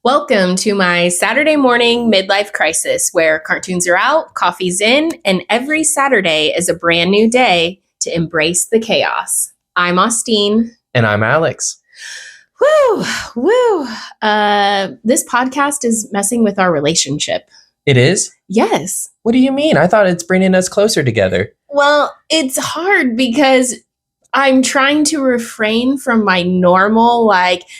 Welcome to my Saturday morning midlife crisis where cartoons are out, coffee's in, and every Saturday is a brand new day to embrace the chaos. I'm Austine. And I'm Alex. Woo. This podcast is messing with our relationship. It is? Yes. What do you mean? I thought it's bringing us closer together. Well, it's hard because I'm trying to refrain from my normal,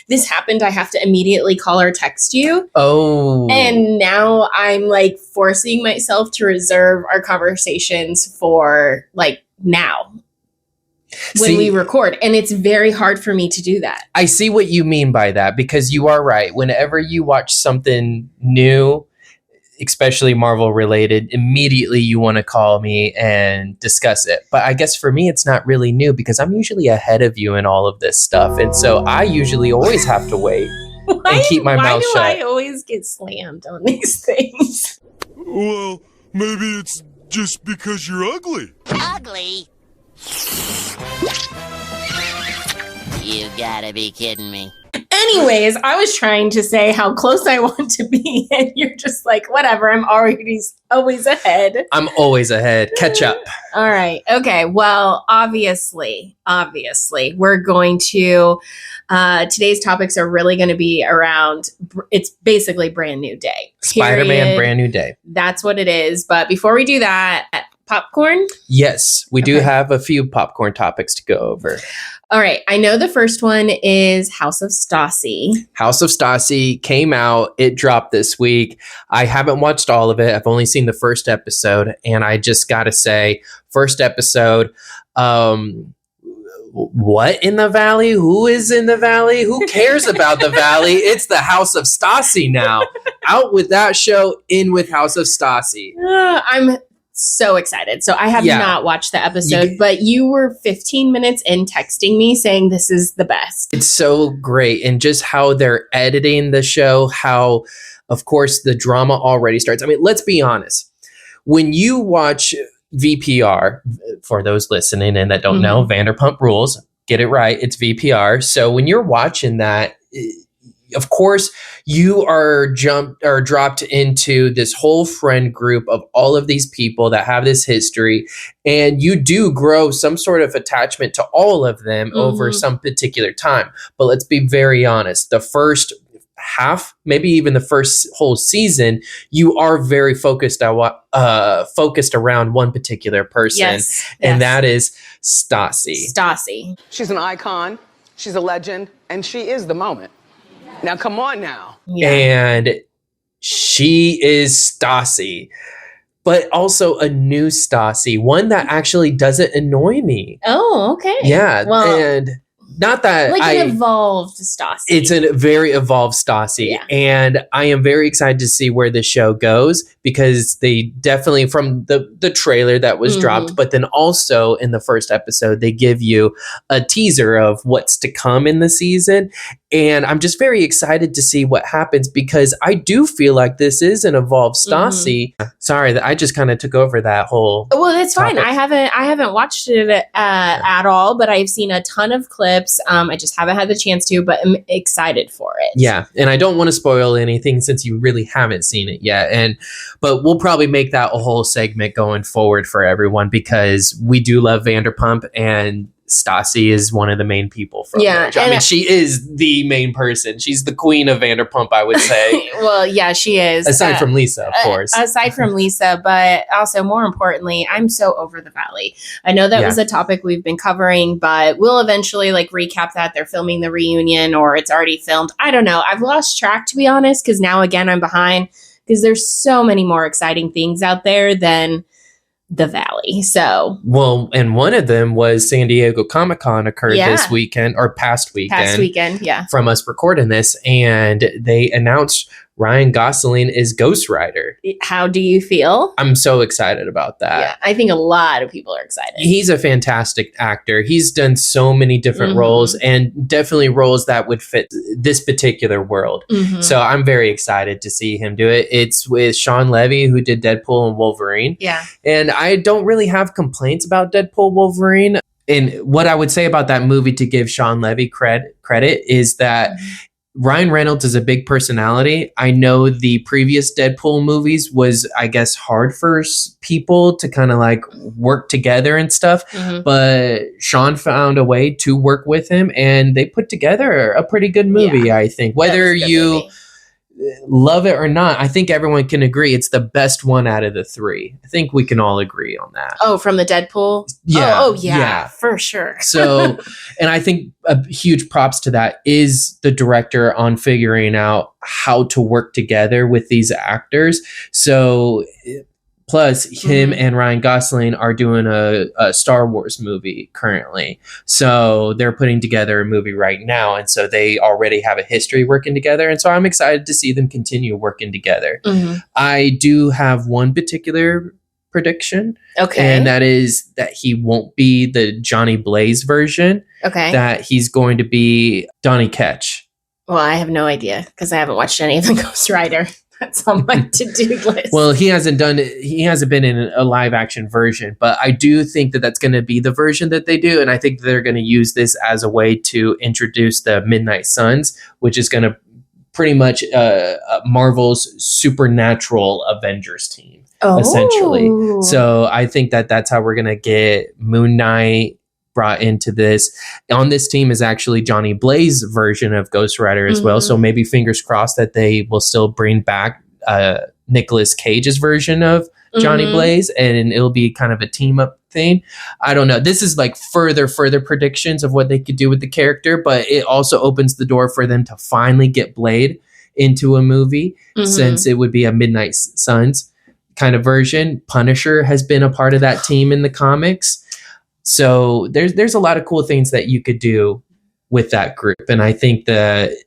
this happened, I have to immediately call or text you. Oh. And now I'm forcing myself to reserve our conversations for now when we record. And it's very hard for me to do that. I see what you mean by that because you are right. Whenever you watch something new, especially Marvel related, immediately you want to call me and discuss it. But I guess for me, it's not really new because I'm usually ahead of you in all of this stuff. And so I usually always have to wait and keep my mouth shut. Why do I always get slammed on these things? Well, maybe it's just because you're ugly. Ugly? You gotta be kidding me. Anyways, I was trying to say how close I want to be, and you're just like, whatever, I'm already always ahead. I'm always ahead. Catch up. All right. Okay. Well, obviously, we're going to, today's topics are really going to be around, it's basically brand new day. Spider-Man, brand new day. That's what it is. But before we do that, popcorn? Yes, we do have a few popcorn topics to go over. All right. I know the first one is House of Stassi. House of Stassi came out. It dropped this week. I haven't watched all of it. I've only seen the first episode. And I just got to say, first episode, what in the valley? Who is in the valley? Who cares about the valley? It's the House of Stassi now. Out with that show, in with House of Stassi. I'm so excited. So I have not watched the episode, but you were 15 minutes in texting me saying this is the best. It's so great. And just how they're editing the show, how, of course, the drama already starts. I mean, let's be honest. When you watch VPR, for those listening and that don't know, Vanderpump Rules, get it right. It's VPR. So when you're watching that, of course, you are dropped into this whole friend group of all of these people that have this history, and you do grow some sort of attachment to all of them over some particular time. But let's be very honest, the first half, maybe even the first whole season, you are very focused around one particular person, and that is Stassi. She's an icon, she's a legend, and she is the moment. Now, come on now. Yeah. And she is Stassi, but also a new Stassi, one that actually doesn't annoy me. Oh, okay. Yeah. Well, and not that an evolved Stassi. It's a very evolved Stassi. Yeah. And I am very excited to see where the show goes because they definitely, from the trailer that was dropped, but then also in the first episode, they give you a teaser of what's to come in the season. And I'm just very excited to see what happens because I do feel like this is an evolved Stassi. Sorry, I just kind of took over that whole. Well, that's topic. fine. I haven't watched it at all, but I've seen a ton of clips. I just haven't had the chance to, but I'm excited for it. Yeah, and I don't want to spoil anything since you really haven't seen it yet. But we'll probably make that a whole segment going forward for everyone because we do love Vanderpump and Stassi is one of the main people from it. I mean, she is the main person. She's the queen of Vanderpump, I would say. Well, yeah, she is. Aside from Lisa, of course. Aside from Lisa, but also more importantly, I'm so over the valley. I know that was a topic we've been covering, but we'll eventually recap that. They're filming the reunion or it's already filmed. I don't know. I've lost track, to be honest, because now again, I'm behind because there's so many more exciting things out there than the valley. So, well, and one of them was San Diego Comic-Con occurred this weekend or past weekend, from us recording this, and they announced Ryan Gosling is Ghost Rider. How do you feel? I'm so excited about that. Yeah, I think a lot of people are excited. He's a fantastic actor. He's done so many different roles and definitely roles that would fit this particular world. So I'm very excited to see him do it. It's with Sean Levy, who did Deadpool and Wolverine. Yeah. And I don't really have complaints about Deadpool Wolverine. And what I would say about that movie to give Sean Levy credit is that Ryan Reynolds is a big personality. I know the previous Deadpool movies was, I guess, hard for people to kind of like work together and stuff. But Sean found a way to work with him, and they put together a pretty good movie, I think. Whether you love it or not, I think everyone can agree it's the best one out of the three. I think we can all agree on that. Oh, from the Deadpool? Yeah. Oh, yeah, for sure. So, and I think a huge props to that is the director on figuring out how to work together with these actors. So, plus him and Ryan Gosling are doing a Star Wars movie currently. So they're putting together a movie right now. And so they already have a history working together. And so I'm excited to see them continue working together. I do have one particular prediction. Okay. And that is that he won't be the Johnny Blaze version. Okay. That he's going to be Donnie Ketch. Well, I have no idea because I haven't watched any of the Ghost Rider. That's on my to-do list. Well, he hasn't been in a live action version, but I do think that that's going to be the version that they do. And I think they're going to use this as a way to introduce the Midnight Suns, which is going to pretty much Marvel's supernatural Avengers team, essentially. So I think that that's how we're going to get Moon Knight brought into this. On this team is actually Johnny Blaze version of Ghost Rider as well. So maybe fingers crossed that they will still bring back Nicolas Cage's version of Johnny Blaze, and it'll be kind of a team up thing. I don't know. This is like further predictions of what they could do with the character, but it also opens the door for them to finally get Blade into a movie, since it would be a Midnight Suns kind of version. Punisher has been a part of that team in the comics. So there's a lot of cool things that you could do with that group. And I think the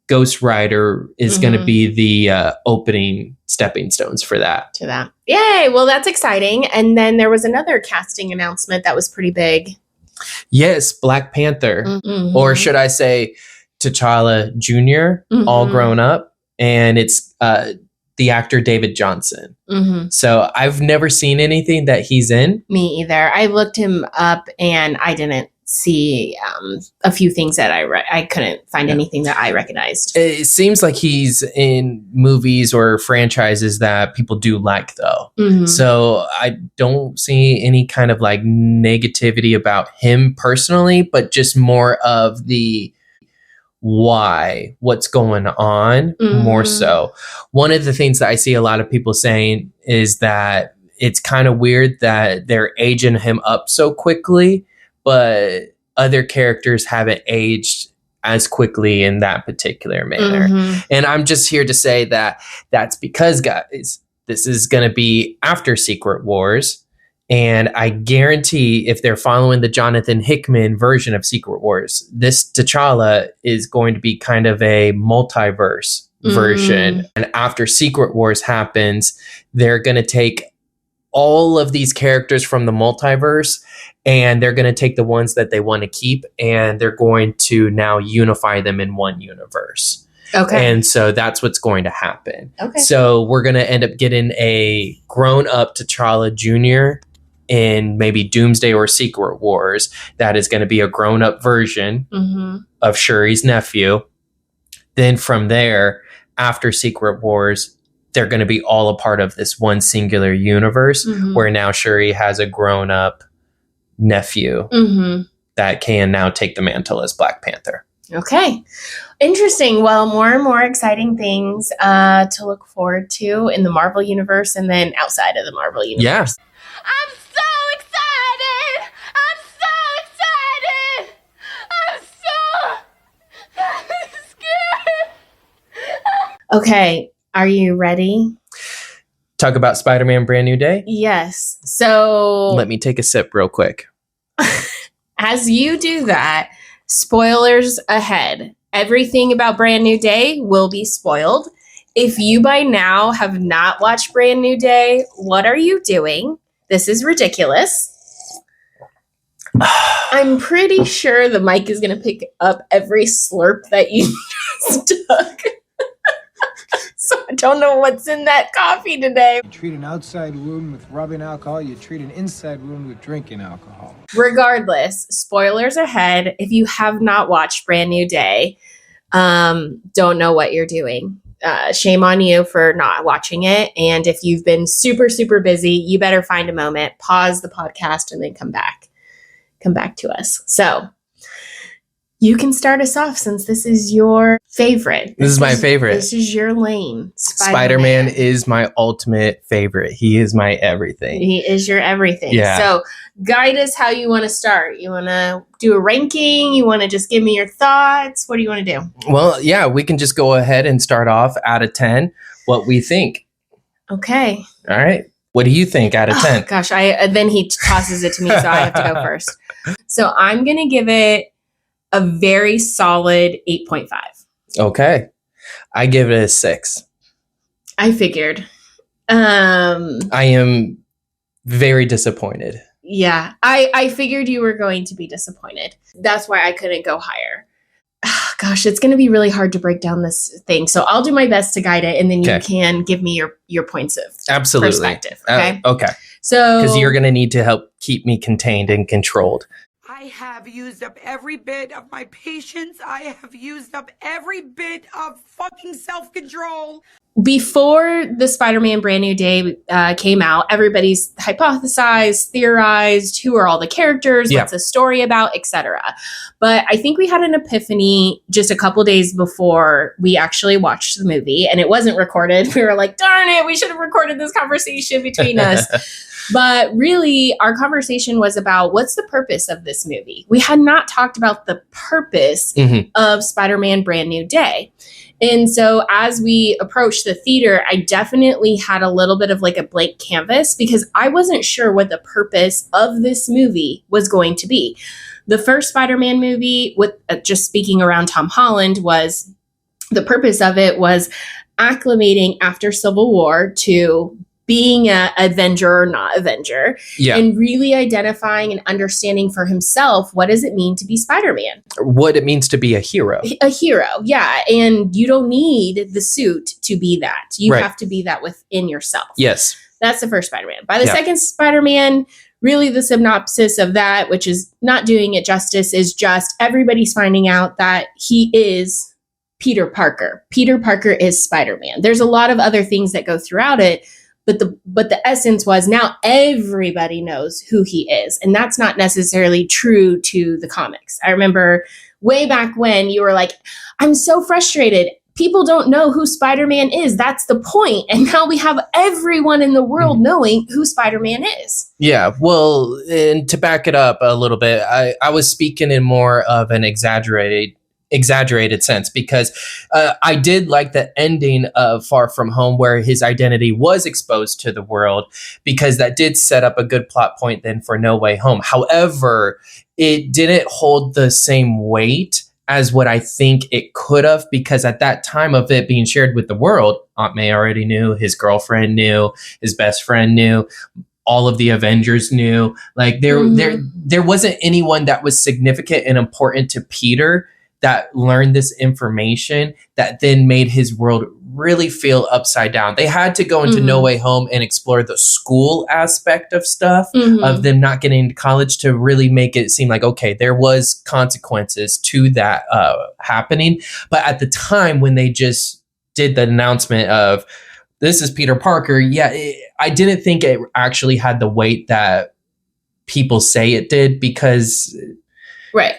Ghost Rider is going to be the opening stepping stones for that. To that. Yay. Well, that's exciting. And then there was another casting announcement that was pretty big. Yes, Black Panther. Or should I say T'Challa Jr., all grown up. And it's the actor David Johnson. So I've never seen anything that he's in. Me either. I looked him up and I didn't see a few things that I couldn't find anything that I recognized. It seems like he's in movies or franchises that people do like, though. So I don't see any kind of like negativity about him personally, but just more of the what's going on more so. One of the things that I see a lot of people saying is that it's kind of weird that they're aging him up so quickly, but other characters haven't aged as quickly in that particular manner. And I'm just here to say that that's because, guys, this is going to be after Secret Wars. And I guarantee if they're following the Jonathan Hickman version of Secret Wars, this T'Challa is going to be kind of a multiverse version. And after Secret Wars happens, they're going to take all of these characters from the multiverse and they're going to take the ones that they want to keep and they're going to now unify them in one universe. Okay. And so that's what's going to happen. Okay. So we're going to end up getting a grown-up T'Challa Jr. in maybe Doomsday or Secret Wars. That is going to be a grown-up version of Shuri's nephew. Then from there, after Secret Wars, they're going to be all a part of this one singular universe where now Shuri has a grown-up nephew that can now take the mantle as Black Panther. Okay. Interesting. Well, more and more exciting things to look forward to in the Marvel Universe and then outside of the Marvel Universe. Yeah. I'm so excited! I'm so scared! Okay. Are you ready? Talk about Spider-Man Brand New Day? Yes. So let me take a sip real quick. As you do that, spoilers ahead. Everything about Brand New Day will be spoiled. If you by now have not watched Brand New Day, what are you doing? This is ridiculous. I'm pretty sure the mic is going to pick up every slurp that you just took. So I don't know what's in that coffee today. You treat an outside wound with rubbing alcohol, you treat an inside wound with drinking alcohol. Regardless, spoilers ahead. If you have not watched Brand New Day, don't know what you're doing. Shame on you for not watching it. And if you've been super, super busy, you better find a moment, pause the podcast, and then come back to us. So you can start us off since this is your favorite. This is my favorite. This is your lane. Spider-Man is my ultimate favorite. He is my everything. He is your everything. Yeah. So guide us how you want to start. You want to do a ranking? You want to just give me your thoughts? What do you want to do? Well, yeah, we can just go ahead and start off out of 10, what we think. Okay. All right. What do you think out of 10? Gosh, then he tosses it to me, so I have to go first. So I'm going to give it a very solid 8.5. Okay. I give it a 6. I figured. I am very disappointed. Yeah, I figured you were going to be disappointed. That's why I couldn't go higher. Gosh, it's going to be really hard to break down this thing. So I'll do my best to guide it, and then you can give me your points of perspective. Okay. Okay. So because you're going to need to help keep me contained and controlled. I have used up every bit of my patience. I have used up every bit of fucking self-control. Before the Spider-Man Brand New Day came out, everybody's hypothesized, theorized, who are all the characters, what's the story about, etc. But I think we had an epiphany just a couple days before we actually watched the movie, and it wasn't recorded. We were like, darn it, we should have recorded this conversation between us. But really, our conversation was about what's the purpose of this movie. We had not talked about the purpose of Spider-Man Brand New Day. And so as we approached the theater, I definitely had a little bit of like a blank canvas because I wasn't sure what the purpose of this movie was going to be. The first Spider-Man movie, with just speaking around Tom Holland, was the purpose of it was acclimating after Civil War to being an Avenger or not Avenger, and really identifying and understanding for himself, what does it mean to be Spider-Man? What it means to be a hero. A hero, yeah. And you don't need the suit to be that. You have to be that within yourself. Yes. That's the first Spider-Man. By the second Spider-Man, really the synopsis of that, which is not doing it justice, is just everybody's finding out that he is Peter Parker. Peter Parker is Spider-Man. There's a lot of other things that go throughout it, but the essence was now everybody knows who he is. And that's not necessarily true to the comics. I remember way back when you were like, I'm so frustrated. People don't know who Spider-Man is. That's the point. And now we have everyone in the world knowing who Spider-Man is. Yeah. Well, and to back it up a little bit, I was speaking in more of an exaggerated sense because I did like the ending of Far From Home where his identity was exposed to the world because that did set up a good plot point then for No Way Home. However, it didn't hold the same weight as what I think it could have because at that time of it being shared with the world, Aunt May already knew, his girlfriend knew, his best friend knew, all of the Avengers knew. Like there wasn't anyone that was significant and important to Peter that learned this information that then made his world really feel upside down. They had to go into No Way Home and explore the school aspect of stuff, of them not getting into college to really make it seem like, okay, there was consequences to that happening. But at the time when they just did the announcement of this is Peter Parker, I didn't think it actually had the weight that people say it did because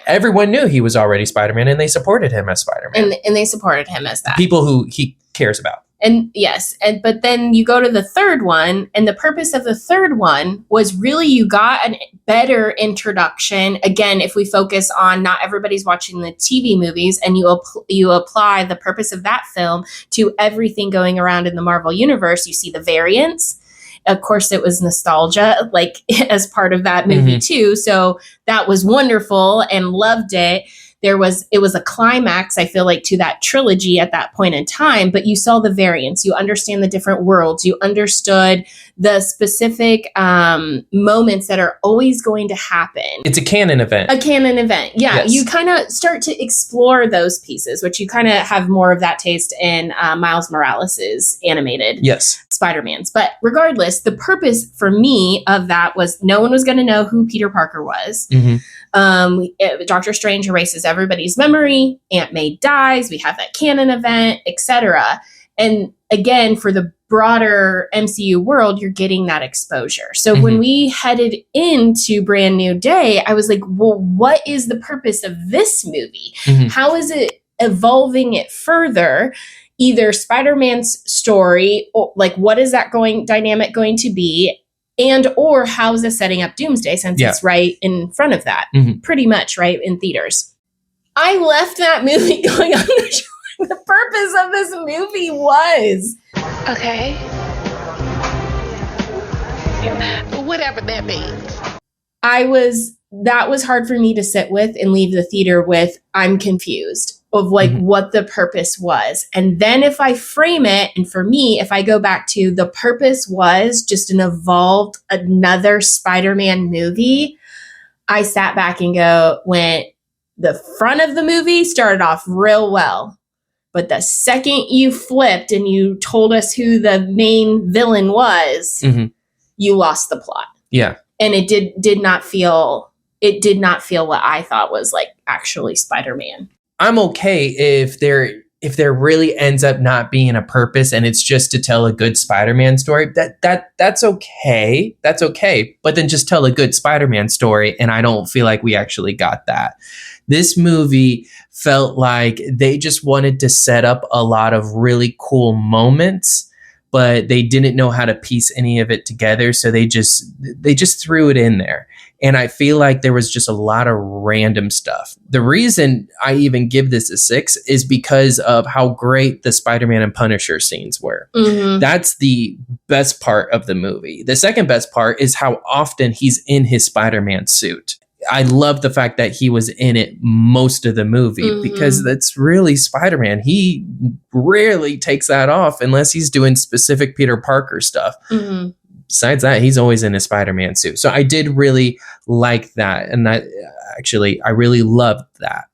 everyone knew he was already Spider-Man and they supported him as Spider-Man. And they supported him as that. People who he cares about. And yes, but then you go to the third one, and the purpose of the third one was really you got a better introduction. Again, if we focus on not everybody's watching the TV movies, and you apply the purpose of that film to everything going around in the Marvel Universe, you see the variants. Of course, it was nostalgia, like as part of that movie too. So that was wonderful and loved it. It was a climax, I feel like, to that trilogy at that point in time, but you saw the variants, you understand the different worlds, you understood the specific moments that are always going to happen. It's a canon event. Yeah. Yes. You kind of start to explore those pieces, which you kind of have more of that taste in Miles Morales' animated Spider-Man's. But regardless, the purpose for me of that was no one was going to know who Peter Parker was. Doctor Strange erases everybody's memory. Aunt May dies. We have that canon event, etc. And again, for the broader MCU world, you're getting that exposure. So when we headed into Brand New Day, I was like, well, what is the purpose of this movie? How is it evolving it further? Either Spider-Man's story, or like what is that dynamic going to be? And or how is it setting up Doomsday, since it's right in front of that, pretty much right in theaters. I left that movie going on the purpose of this movie was. Okay. Whatever that means. That was hard for me to sit with and leave the theater with. I'm confused of like what the purpose was. And then if I frame it, and for me, if I go back to the purpose was just an evolved another Spider-Man movie, I sat back and went, the front of the movie started off real well. But the second you flipped and you told us who the main villain was, you lost the plot. Yeah. And it did not feel what I thought was like actually Spider-Man. I'm okay if there really ends up not being a purpose and it's just to tell a good Spider-Man story. That's okay. That's okay. But then just tell a good Spider-Man story, and I don't feel like we actually got that. This movie felt like they just wanted to set up a lot of really cool moments, but they didn't know how to piece any of it together. So they just threw it in there. And I feel like there was just a lot of random stuff. The reason I even give this a 6 is because of how great the Spider-Man and Punisher scenes were. That's the best part of the movie. The second best part is how often he's in his Spider-Man suit. I love the fact that he was in it most of the movie because that's really Spider-Man. He rarely takes that off unless he's doing specific Peter Parker stuff. Besides that, he's always in a Spider-Man suit. So I did really like that. And I really loved that.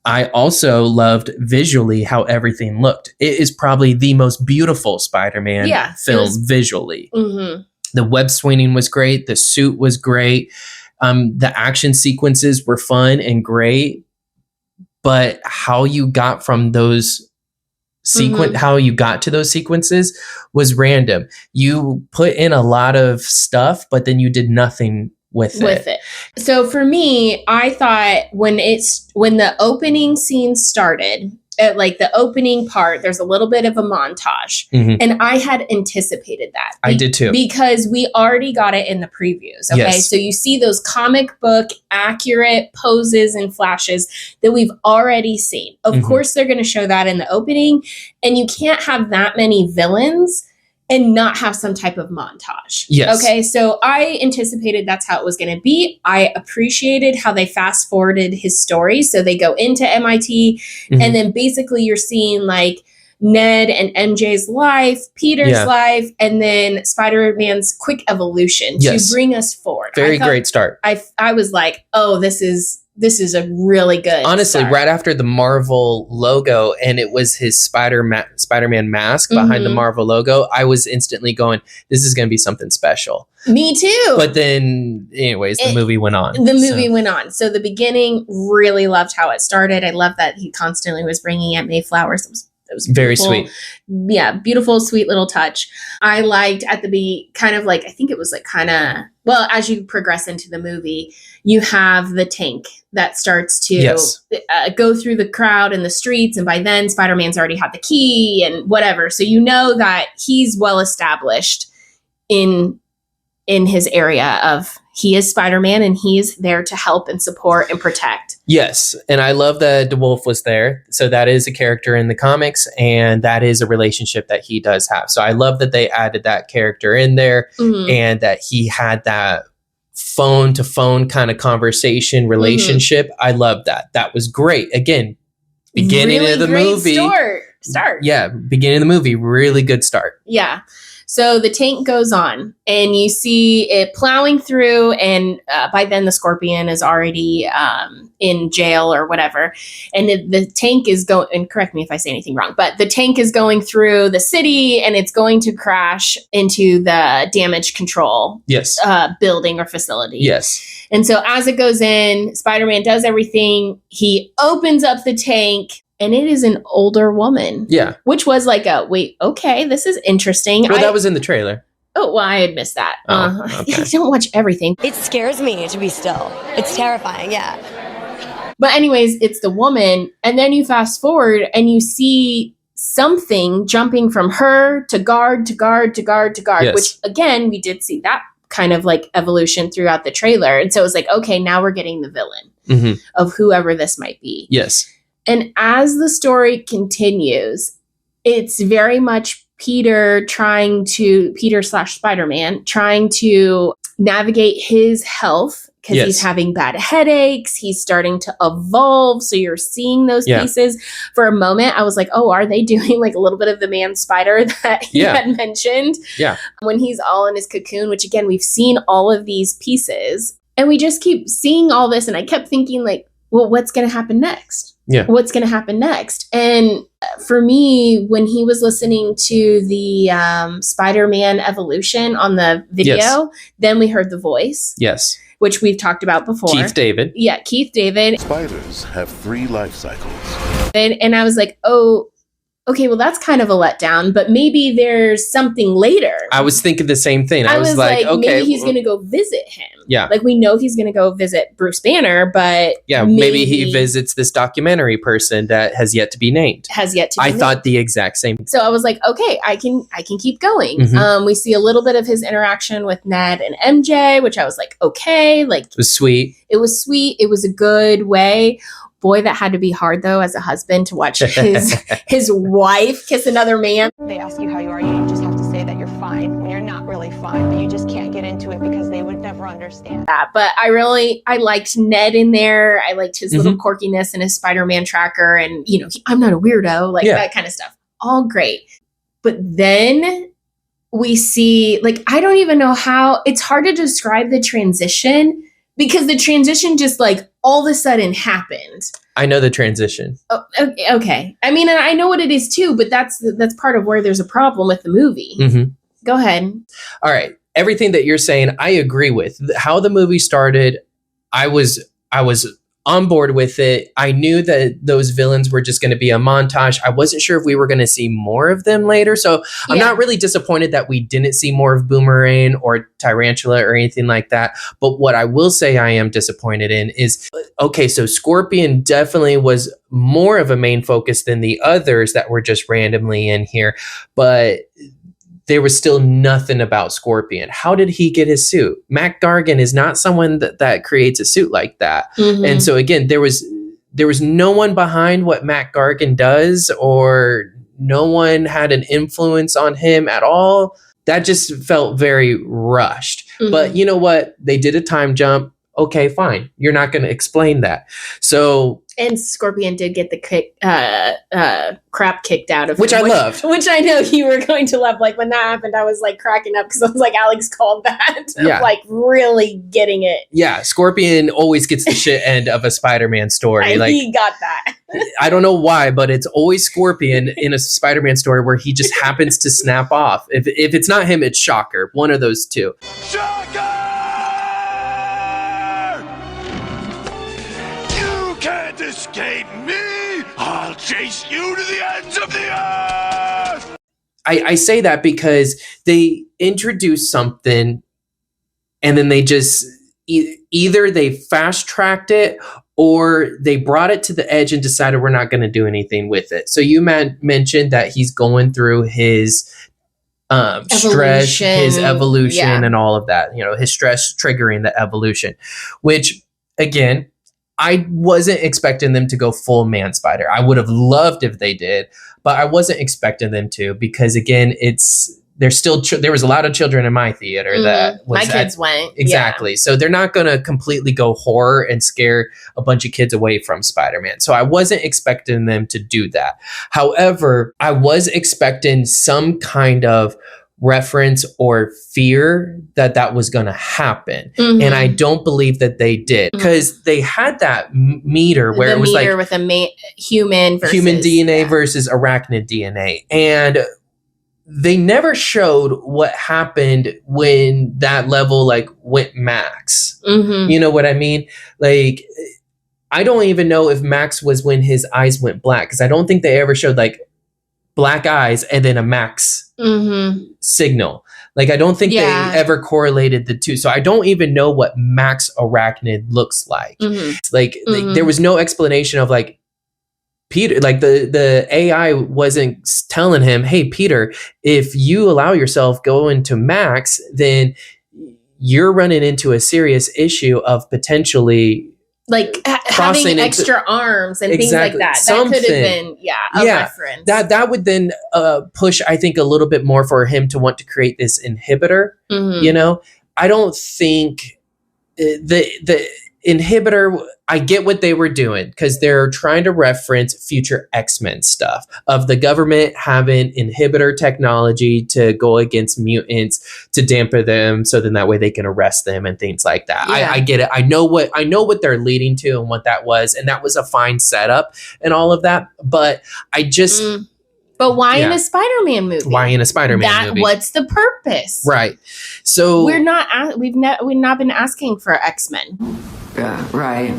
I also loved visually how everything looked. It is probably the most beautiful Spider-Man film visually. The web swinging was great. The suit was great. The action sequences were fun and great, but how you got from those how you got to those sequences was random. You put in a lot of stuff, but then you did nothing with it. So for me, I thought when the opening scene started, at like the opening part, there's a little bit of a montage. And I had anticipated that. I did too. Because we already got it in the previews. Okay. Yes. So you see those comic book accurate poses and flashes that we've already seen. Of course, they're going to show that in the opening. And you can't have that many villains and not have some type of montage. Yes. Okay. So I anticipated that's how it was going to be. I appreciated how they fast forwarded his story. So they go into MIT and then basically you're seeing like Ned and MJ's life, Peter's life, and then Spider-Man's quick evolution to bring us forward. Very great start. I was like, oh, this is a really good honestly start. Right after the Marvel logo and it was his Spider-Man mask behind the Marvel logo, I was instantly going, this is going to be something special. Me too. But then anyways, the movie went on. Went on. So the beginning, really loved how it started. I love that he constantly was bringing Aunt May flowers. It was very sweet. Yeah, beautiful, sweet little touch. I liked at the kind of like, I think it was like kind of, well, as you progress into the movie, you have the tank that starts to go through the crowd and the streets. And by then, Spider-Man's already had the key and whatever. So you know that he's well established in his area of he is Spider-Man and he is there to help and support and protect. Yes. And I love that DeWolf was there. So that is a character in the comics and that is a relationship that he does have. So I love that they added that character in there and that he had that phone to phone kind of conversation relationship. I love that. That was great. Again, beginning really of the movie. Start. Yeah. Beginning of the movie. Really good start. Yeah. So the tank goes on and you see it plowing through, and by then the Scorpion is already in jail or whatever. And the tank is going, and correct me if I say anything wrong, but the tank is going through the city and it's going to crash into the damage control building or facility. Yes. And so as it goes in, Spider-Man does everything. He opens up the tank. And it is an older woman. Yeah. Which was like wait, okay, this is interesting. Well, that was in the trailer. Oh, well, I had missed that. Okay. I don't watch everything. It scares me to be still. It's terrifying, yeah. But anyways, it's the woman. And then you fast forward and you see something jumping from her to guard, to guard, to guard, to guard. Yes. Which, again, we did see that kind of like evolution throughout the trailer. And so it was like, okay, now we're getting the villain of whoever this might be. Yes. And as the story continues, it's very much Peter / Spider-Man trying to navigate his health because he's having bad headaches. He's starting to evolve. So you're seeing those pieces. For a moment, I was like, oh, are they doing like a little bit of the man spider that he had mentioned? Yeah. When he's all in his cocoon, which again, we've seen all of these pieces and we just keep seeing all this. And I kept thinking like, well, what's going to happen next? Yeah. What's going to happen next? And for me, when he was listening to the Spider-Man evolution on the video, then we heard the voice. Yes. Which we've talked about before. Keith David. Yeah, Keith David. Spiders have 3 life cycles. And I was like, oh, okay, well, that's kind of a letdown, but maybe there's something later. I was thinking the same thing. I was like, okay. Maybe he's going to go visit him. Yeah. Like, we know he's going to go visit Bruce Banner, but yeah, maybe he visits this documentary person that has yet to be named. I thought the exact same. So I was like, okay, I can keep going. We see a little bit of his interaction with Ned and MJ, which I was like, okay. Like, it was sweet. It was sweet. It was a good way. Boy, that had to be hard, though, as a husband to watch his wife kiss another man. They ask you how you are, you just have to say that you're fine when you're not really fine, but you just can't get into it because they would never understand. But I liked Ned in there. I liked his little quirkiness and his Spider-Man tracker and, you know, I'm not a weirdo, like that kind of stuff. All great. But then we see, like, I don't even know how, it's hard to describe the transition because the transition just like all of a sudden happened. I know the transition. Oh, okay. I mean, and I know what it is too, but that's part of where there's a problem with the movie. Go ahead. All right. Everything that you're saying, I agree with. How the movie started, I was on board with it. I knew that those villains were just going to be a montage. I wasn't sure if we were going to see more of them later. So I'm not really disappointed that we didn't see more of Boomerang or Tarantula or anything like that. But what I will say I am disappointed in is, okay, so Scorpion definitely was more of a main focus than the others that were just randomly in here. But there was still nothing about Scorpion. How did he get his suit? Mac Gargan is not someone that creates a suit like that. And so again, there was no one behind what Mac Gargan does, or no one had an influence on him at all. That just felt very rushed. But you know what? They did a time jump. Okay, fine. You're not going to explain that. So. And Scorpion did get the crap kicked out of him. Which I loved. Which I know you were going to love. Like, when that happened, I was like cracking up because I was like, Alex called that. Yeah. Like, really getting it. Yeah, Scorpion always gets the shit end of a Spider-Man story. Like, he got that. I don't know why, but it's always Scorpion in a Spider-Man story where he just happens to snap off. If it's not him, it's Shocker. One of those two. Shocker! Can't escape me! I'll chase you to the ends of the earth! I say that because they introduced something and then they just either they fast-tracked it or they brought it to the edge and decided we're not going to do anything with it. So you mentioned that he's going through his stress, his evolution, and all of that. You know, his stress triggering the evolution, which, again, I wasn't expecting them to go full man spider. I would have loved if they did, but I wasn't expecting them to because, again, there was a lot of children in my theater that my kids went. Exactly. Yeah. So they're not going to completely go horror and scare a bunch of kids away from Spider-Man. So I wasn't expecting them to do that. However, I was expecting some kind of reference or fear that was going to happen. And I don't believe that they did, because they had that meter where the it was meter like with a human DNA versus arachnid DNA. And they never showed what happened when that level like went max. You know what I mean? Like, I don't even know if max was when his eyes went black, because I don't think they ever showed like black eyes and then a max signal. Like, I don't think they ever correlated the two. So I don't even know what max arachnid looks like. Like, there was no explanation of like, Peter, like the AI wasn't telling him, hey, Peter, if you allow yourself go into max, then you're running into a serious issue of potentially like having extra arms and things like that. Something. That could have been, a reference. That would then push, I think, a little bit more for him to want to create this inhibitor. You know, I don't think the inhibitor, I get what they were doing, because they're trying to reference future X-Men stuff of the government having inhibitor technology to go against mutants to dampen them, so then that way they can arrest them and things like that. I get it. I know what they're leading to and what that was, and that was a fine setup and all of that. But I just But why in a Spider-Man movie? Why in a Spider-Man movie? What's the purpose? Right. So we've not been asking for X-Men. Yeah, right.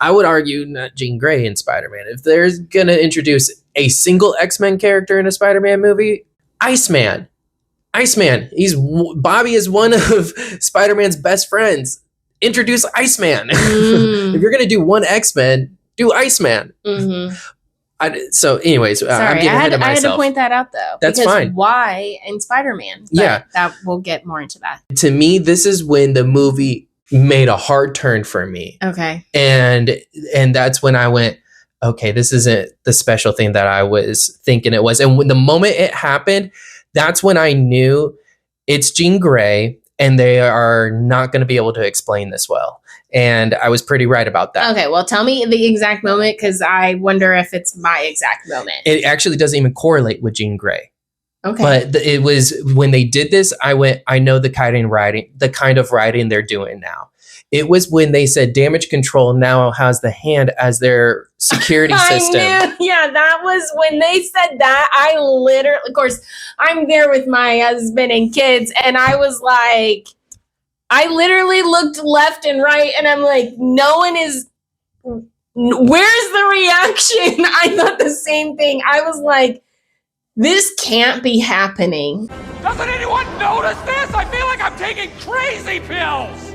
I would argue not Jean Grey in Spider-Man. If there's gonna introduce a single X-Men character in a Spider-Man movie, Iceman. Bobby is one of Spider-Man's best friends. Introduce Iceman. If you're gonna do one X-Men, do Iceman. So anyways, I'm getting ahead of myself. I had to point that out, though. That's fine. Why in Spider-Man? But that we'll get more into that. To me, this is when the movie made a hard turn for me. Okay. And that's when I went, okay, this isn't the special thing that I was thinking it was. And when the moment it happened, that's when I knew it's Jean Grey, and they are not going to be able to explain this well. And I was pretty right about that. Okay, well, tell me the exact moment, because I wonder if it's my exact moment. It actually doesn't even correlate with Jean Grey. Okay. But it was when they did this, I know the kind of writing they're doing now. It was when they said damage control now has the hand as their security system. Yeah, that was when they said that. I literally, of course, I'm there with my husband and kids, and I was like, I literally looked left and right, and I'm like, no one is, where's the reaction? I thought the same thing. I was like, this can't be happening. Doesn't anyone notice this? I feel like I'm taking crazy pills.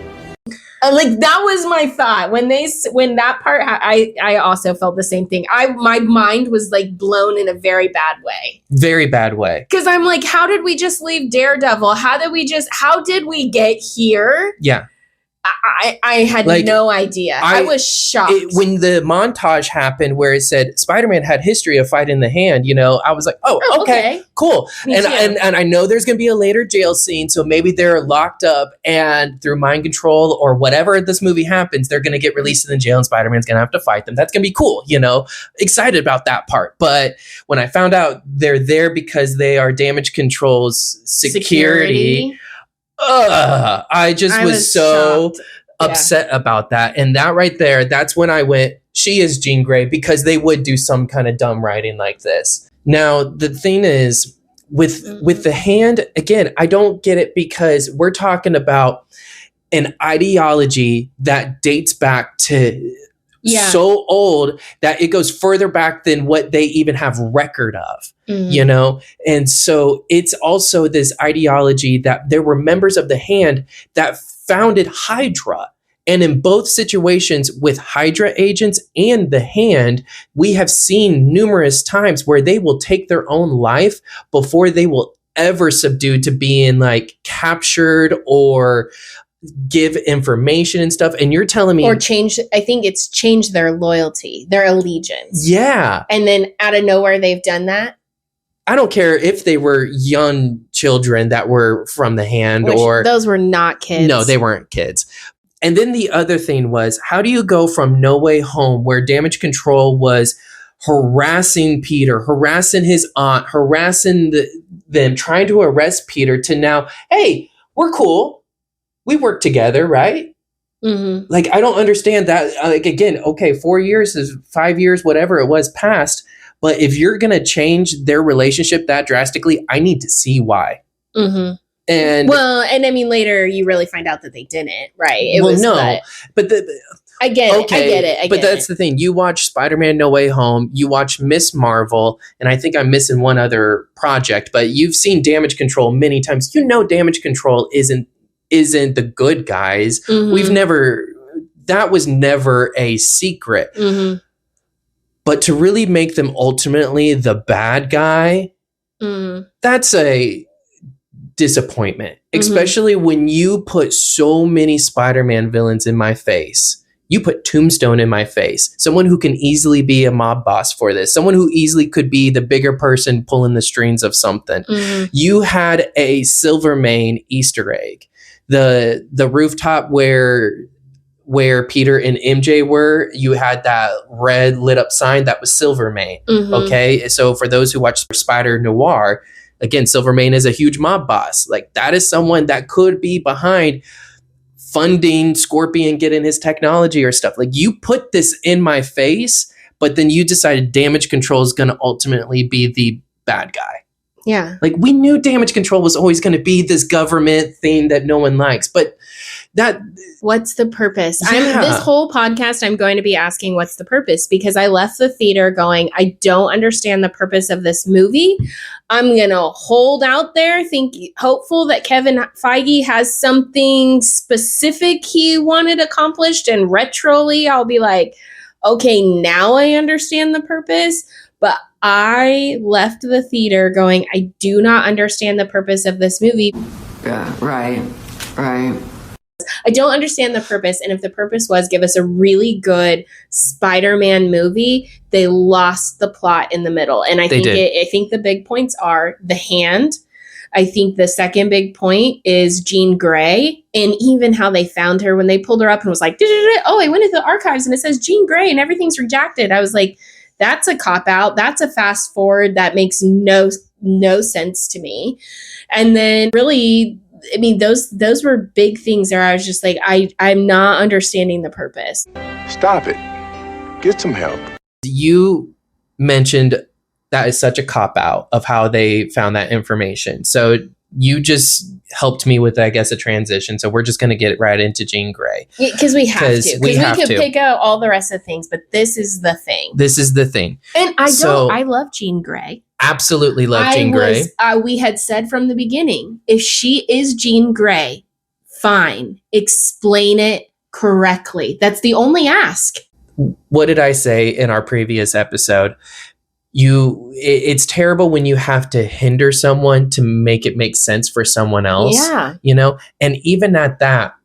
Like, that was my thought when that part. I also felt the same thing. My mind was like blown in a very bad way. Very bad way. Because I'm like, how did we just leave Daredevil? How did we get here? Yeah. I had no idea. I was shocked. When the montage happened where it said Spider-Man had history of fighting the hand, I was like, oh, okay, cool. And I know there's going to be a later jail scene, so maybe they're locked up, and through mind control or whatever this movie happens, they're going to get released in the jail and Spider-Man's going to have to fight them. That's going to be cool, excited about that part. But when I found out they're there because they are damage control's security. I was so upset about that. And that right there, that's when I went, she is Jean Grey, because they would do some kind of dumb writing like this. Now, the thing is, with the hand, again, I don't get it, because we're talking about an ideology that dates back to so old that it goes further back than what they even have record of. And so it's also this ideology that there were members of the Hand that founded Hydra. And in both situations with Hydra agents and the Hand, we have seen numerous times where they will take their own life before they will ever subdue to being like captured or give information and stuff. And you're telling me, or change, I think it's changed their loyalty, their allegiance. Yeah. And then out of nowhere, they've done that. I don't care if they were young children that were from the Hand, or those were not kids. No, they weren't kids. And then the other thing was, how do you go from No Way Home, where damage control was harassing Peter, harassing his aunt, harassing them trying to arrest Peter to now, hey, we're cool. We work together, right? Mm-hmm. Like, I don't understand that. Like, again, okay, 4 years is 5 years, whatever it was passed. But if you're going to change their relationship that drastically, I need to see why. Mm-hmm. And I mean, later you really find out that they didn't, right? But I get it. But that's the thing. You watch Spider-Man No Way Home, you watch Miss Marvel, and I think I'm missing one other project, but you've seen Damage Control many times. You know Damage Control isn't the good guys. Mm-hmm. That was never a secret. Mm-hmm. But to really make them ultimately the bad guy, that's a disappointment, especially when you put so many Spider-Man villains in my face. You put Tombstone in my face, someone who can easily be a mob boss for this, someone who easily could be the bigger person pulling the strings of something. You had a Silvermane Easter egg, the rooftop where Peter and MJ were, you had that red lit up sign that was Silvermane. Okay, so for those who watch Spider Noir, again, Silvermane is a huge mob boss. Like, that is someone that could be behind funding Scorpion getting his technology or stuff. Like, you put this in my face, but then you decided Damage Control is going to ultimately be the bad guy. Yeah. Like, we knew Damage Control was always going to be this government thing that no one likes, but what's the purpose? Yeah. This whole podcast, I'm going to be asking what's the purpose, because I left the theater going, I don't understand the purpose of this movie. I'm going to hold out there, hopeful that Kevin Feige has something specific he wanted accomplished, and retroly I'll be like, okay, now I understand the purpose. But I left the theater going, I do not understand the purpose of this movie. Yeah, right. I don't understand the purpose. And if the purpose was give us a really good Spider-Man movie, they lost the plot in the middle. And I think the big points are the hand. I think the second big point is Jean Grey, and even how they found her when they pulled her up and was like, oh, I went into the archives and it says Jean Grey and everything's redacted. I was like, that's a cop-out. That's a fast forward. That makes no sense to me. And then really, I mean, those were big things there. I was just like, I'm not understanding the purpose. Stop it. Get some help. You mentioned that is such a cop-out of how they found that information. So you just helped me with, I guess, a transition. So we're just going to get right into Jean Grey. Because we have to. Because we could pick out all the rest of the things, but this is the thing. And I love Jean Grey. Absolutely love Jean Grey. We had said from the beginning, if she is Jean Grey, fine. Explain it correctly. That's the only ask. What did I say in our previous episode? It's terrible when you have to hinder someone to make it make sense for someone else. Yeah. You know? And even at that,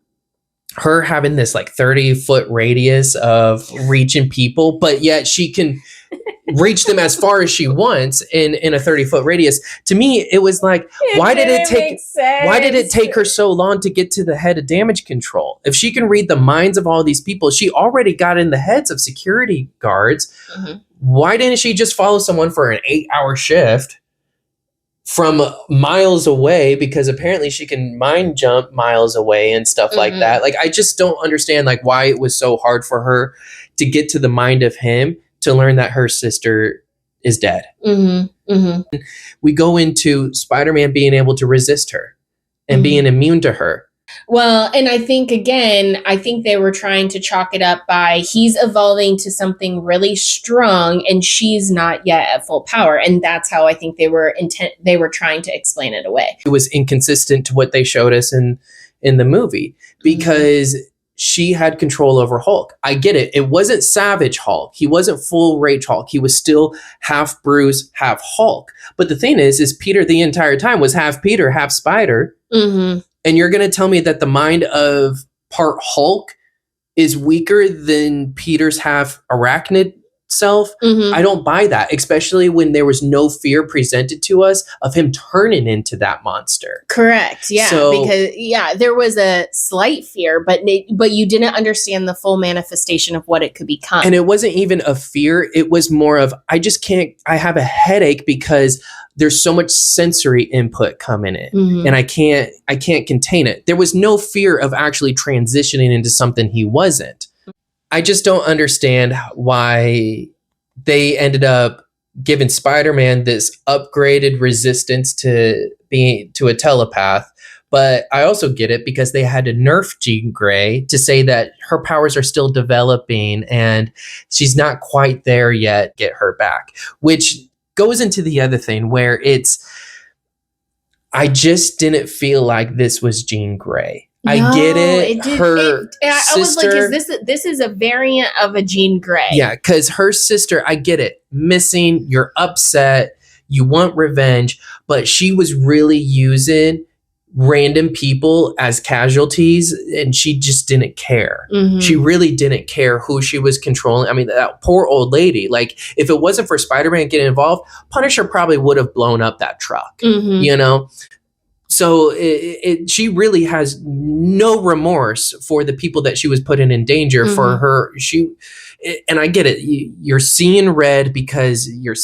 her having this like 30-foot radius of reaching people, but yet she can reach them as far as she wants in a 30-foot radius. To me, it was like, why did it take her so long to get to the head of Damage Control? If she can read the minds of all these people, she already got in the heads of security guards. Mm-hmm. Why didn't she just follow someone for an 8-hour shift from miles away? Because apparently she can mind jump miles away and stuff like that. Like, I just don't understand like why it was so hard for her to get to the mind of him to learn that her sister is dead. Mm-hmm. Mm-hmm. We go into Spider-Man being able to resist her and being immune to her. Well, and I think they were trying to chalk it up by he's evolving to something really strong and she's not yet at full power. And that's how I think they were trying to explain it away. It was inconsistent to what they showed us in the movie because she had control over Hulk. I get it. It wasn't Savage Hulk. He wasn't full Rage Hulk. He was still half Bruce, half Hulk. But the thing is Peter the entire time was half Peter, half Spider. Mm-hmm. And you're going to tell me that the mind of part Hulk is weaker than Peter's half arachnid self. I don't buy that, especially when there was no fear presented to us of him turning into that monster. Correct. Yeah. So, because there was a slight fear, but you didn't understand the full manifestation of what it could become. And it wasn't even a fear. It was more of, I have a headache because there's so much sensory input coming in and I can't contain it. There was no fear of actually transitioning into something he wasn't. I just don't understand why they ended up giving Spider-Man this upgraded resistance to a telepath. But I also get it because they had to nerf Jean Grey to say that her powers are still developing and she's not quite there yet. Get her back, which goes into the other thing where I just didn't feel like this was Jean Grey. I get it. I was like, this is a variant of a Jean Grey. Yeah, because her sister, I get it. Missing, you're upset, you want revenge, but she was really using random people as casualties and she just didn't care. She really didn't care who she was controlling. I mean, that poor old lady, like if it wasn't for Spider-Man getting involved, Punisher probably would have blown up that truck, you know? So she really has no remorse for the people that she was putting in danger for her. And I get it. You're seeing red because your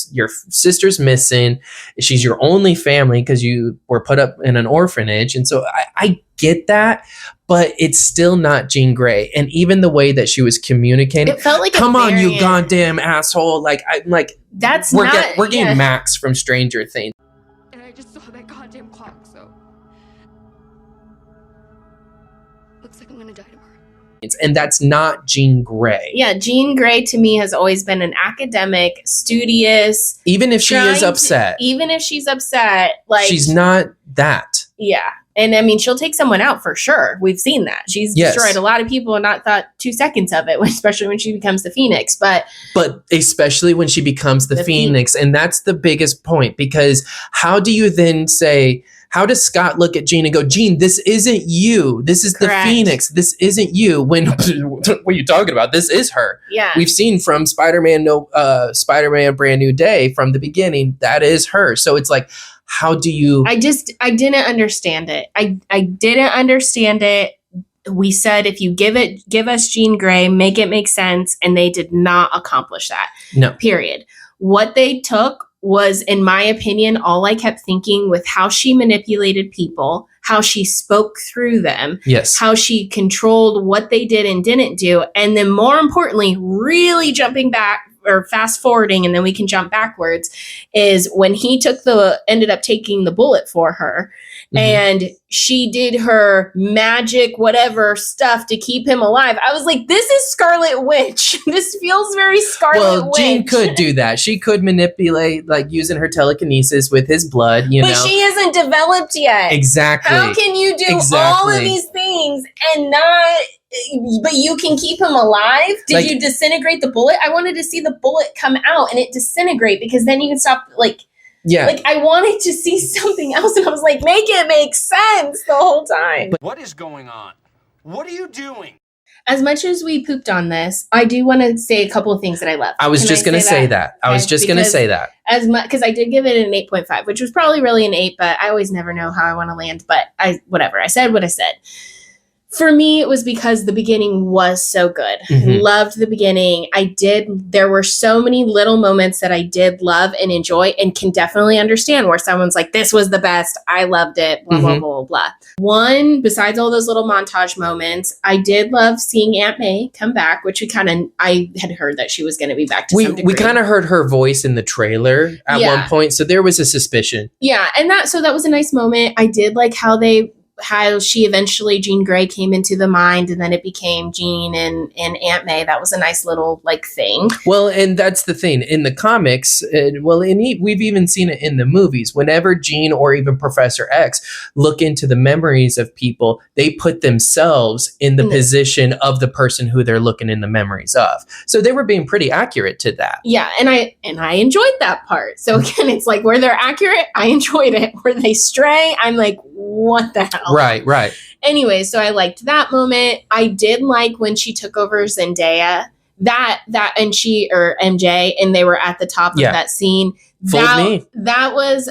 sister's missing. She's your only family because you were put up in an orphanage. And so I get that, but it's still not Jean Grey. And even the way that she was communicating, it felt like come on, you goddamn asshole. Like, I'm like, we're getting Max from Stranger Things. And I just saw that goddamn clock, so looks like I'm gonna die tomorrow. And that's not Jean Grey. Yeah, Jean Grey to me has always been an academic, studious. Even if she is upset. Even if she's upset, like she's not that. Yeah. And I mean, she'll take someone out for sure. We've seen that. She's destroyed a lot of people and not thought 2 seconds of it, especially when she becomes the Phoenix. But especially when she becomes the Phoenix. And that's the biggest point, because how do you then say, how does Scott look at Jean and go, Jean, this isn't you. This is the Phoenix. This isn't you. When what are you talking about? This is her. Yeah. We've seen from Spider-Man Brand New Day from the beginning, that is her. So it's like, how do you... I didn't understand it. I didn't understand it. We said, if you give us Jean Grey, make it make sense. And they did not accomplish that. No. Period. What they took was, in my opinion, all I kept thinking with how she manipulated people, how she spoke through them, how she controlled what they did and didn't do. And then more importantly, really jumping back or fast forwarding, and then we can jump backwards, is when he ended up taking the bullet for her. And she did her magic, whatever stuff to keep him alive. I was like, this is Scarlet Witch. This feels very Scarlet Witch. Jean could do that. She could manipulate, like using her telekinesis with his blood, But she isn't developed yet. Exactly. How can you do all of these things and not... But you can keep him alive? Did you disintegrate the bullet? I wanted to see the bullet come out and it disintegrate, because then you can stop, I wanted to see something else, and I was like, make it make sense the whole time. What is going on? What are you doing? As much as we pooped on this, I do want to say a couple of things that I love. I was just going to say that. As much, because I did give it an 8.5, which was probably really an 8, but I always never know how I want to land. But whatever. I said what I said. For me, it was because the beginning was so good. Loved the beginning. There were so many little moments that I did love and enjoy, and can definitely understand where someone's like, this was the best. I loved it. Blah, blah, blah, blah, blah. One, besides all those little montage moments, I did love seeing Aunt May come back, which I had heard that she was going to be back to some degree. We kind of heard her voice in the trailer at one point, so there was a suspicion. Yeah, and that was a nice moment. I did like how she eventually, Jean Grey, came into the mind, and then it became Jean and Aunt May. That was a nice little thing. Well, and that's the thing in the comics. We've even seen it in the movies. Whenever Jean or even Professor X look into the memories of people, they put themselves in the position of the person who they're looking in the memories of. So they were being pretty accurate to that. Yeah, and I enjoyed that part. So again, it's like, where they're accurate, I enjoyed it. Where they stray, I'm like, what the hell? Right. Anyway, so I liked that moment. I did like when she took over Zendaya, that and she or MJ, and they were at the top of that scene. That was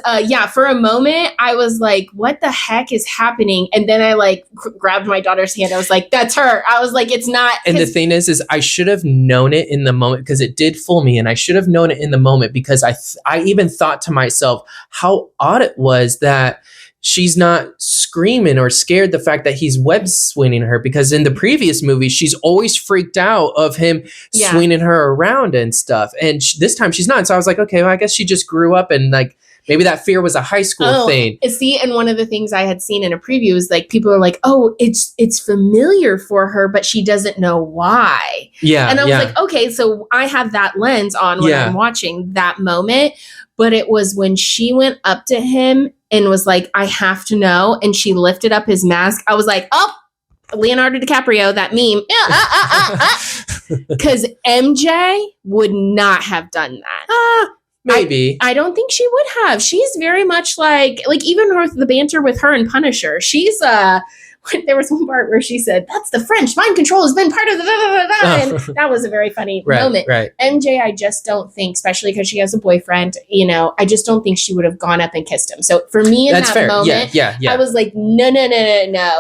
for a moment I was like, what the heck is happening? And then I like grabbed my daughter's hand. I was like, that's her. I was like, it's not. And the thing is I should have known it in the moment, because it did fool me, and I should have known it in the moment, because I even thought to myself how odd it was that she's not screaming or scared the fact that he's web swinging her, because in the previous movie, she's always freaked out of him swinging her around and stuff. And this time she's not. So I was like, okay, well, I guess she just grew up, and like maybe that fear was a high school thing. See, and one of the things I had seen in a preview is like people are like, oh, it's familiar for her, but she doesn't know why. Yeah. And I was like, okay, so I have that lens on when I'm watching that moment. But it was when she went up to him and was like, I have to know. And she lifted up his mask. I was like, oh, Leonardo DiCaprio, that meme. Because MJ would not have done that. Maybe. I don't think she would have. She's very much like even the banter with her and Punisher. She's there was one part where she said, that's the French. Mind control has been part of the and that was a very funny moment. Right. MJ, I just don't think, especially because she has a boyfriend, I just don't think she would have gone up and kissed him. So for me in that moment, I was like, no.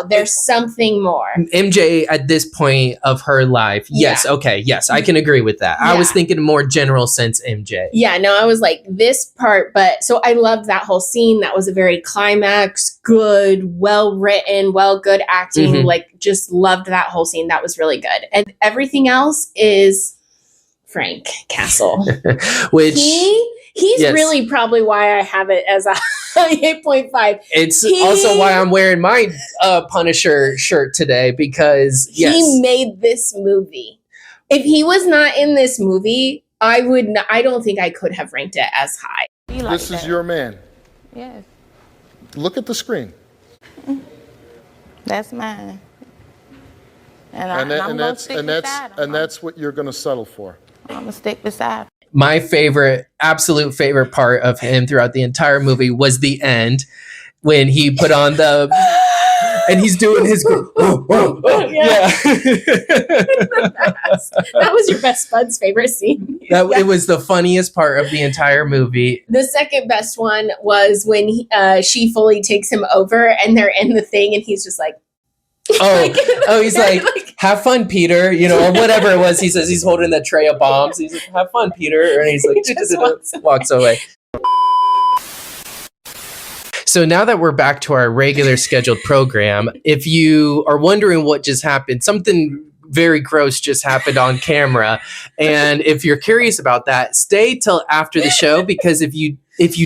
There's something more. MJ at this point of her life. Yes. Okay. Yes. I can agree with that. I was thinking more general sense MJ. Yeah. No, I was like this part, but so I loved that whole scene. That was a very climax, good, well written, good acting, just loved that whole scene. That was really good. And everything else is Frank Castle. Which he's really probably why I have it as a 8.5. It's also why I'm wearing my Punisher shirt today, because he made this movie. If he was not in this movie, I don't think I could have ranked it as high. This is your man. Yes. Look at the screen. That's mine. And that's what you're going to settle for. I'm going to stick beside. My absolute favorite part of him throughout the entire movie was the end, when he put on the and he's doing his That was your best bud's favorite scene. It was the funniest part of the entire movie. The second best one was when she fully takes him over and they're in the thing and he's just like, he's like, have fun, Peter, or whatever it was. He says he's holding that tray of bombs. He's like, have fun, Peter. And he's like, walks away. So now that we're back to our regular scheduled program, if you are wondering what just happened, something very gross just happened on camera. And if you're curious about that, stay till after the show, because if you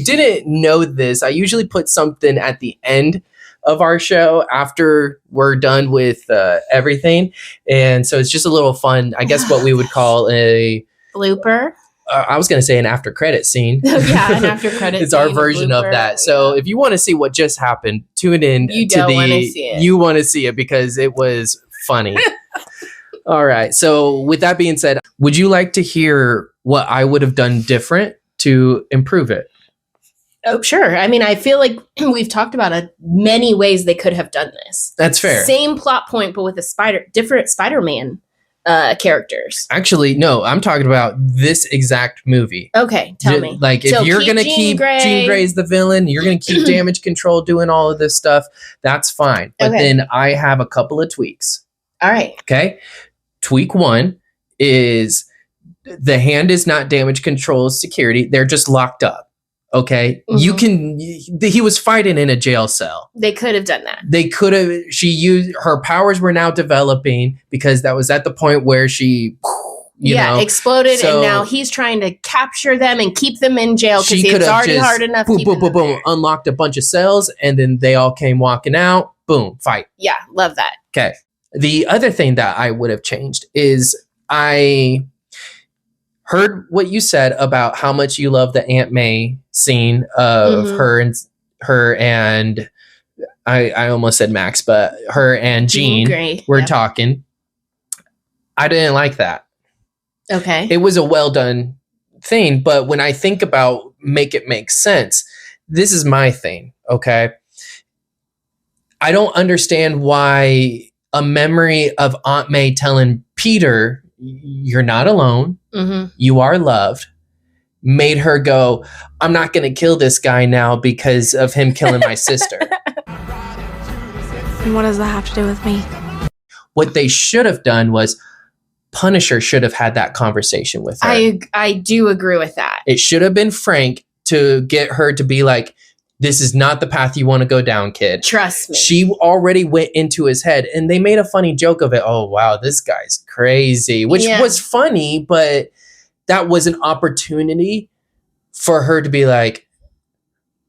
didn't know this, I usually put something at the end of our show after we're done with everything. And so it's just a little fun, I guess what we would call a blooper. I was going to say an after credit scene. An after credit It's our version of that. So if you want to see what just happened, tune in. You want to see it because it was funny. All right. So with that being said, would you like to hear what I would have done different to improve it? Oh, sure. I mean, I feel like we've talked about many ways they could have done this. That's fair. Same plot point, but with different Spider-Man characters. Actually, no, I'm talking about this exact movie. Okay, tell me. Like, if you're going to keep Jean Grey's the villain, you're going to keep Damage Control doing all of this stuff, that's fine. But then I have a couple of tweaks. All right. Okay. Tweak 1 is the hand is not Damage Control's security. They're just locked up. Okay. Mm-hmm. He was fighting in a jail cell. They could have done that. They could have, her powers were now developing because that was at the point where she, exploded. And now he's trying to capture them and keep them in jail because it's already hard enough. Boom, unlocked a bunch of cells and then they all came walking out. Boom, fight. Yeah. Love that. Okay. The other thing that I would have changed is I heard what you said about how much you love the Aunt May scene of her and I almost said Max, but her and Jean were talking. I didn't like that. Okay. It was a well done thing, but when I think about make it make sense, this is my thing, okay? I don't understand why a memory of Aunt May telling Peter you're not alone. Mm-hmm. You are loved. Made her go, I'm not going to kill this guy now because of him killing my sister. And what does that have to do with me? What they should have done was Punisher should have had that conversation with her. I do agree with that. It should have been Frank to get her to be like, this is not the path you want to go down, kid. Trust me. She already went into his head, and they made a funny joke of it. Oh, wow, this guy's crazy, which was funny, but that was an opportunity for her to be like,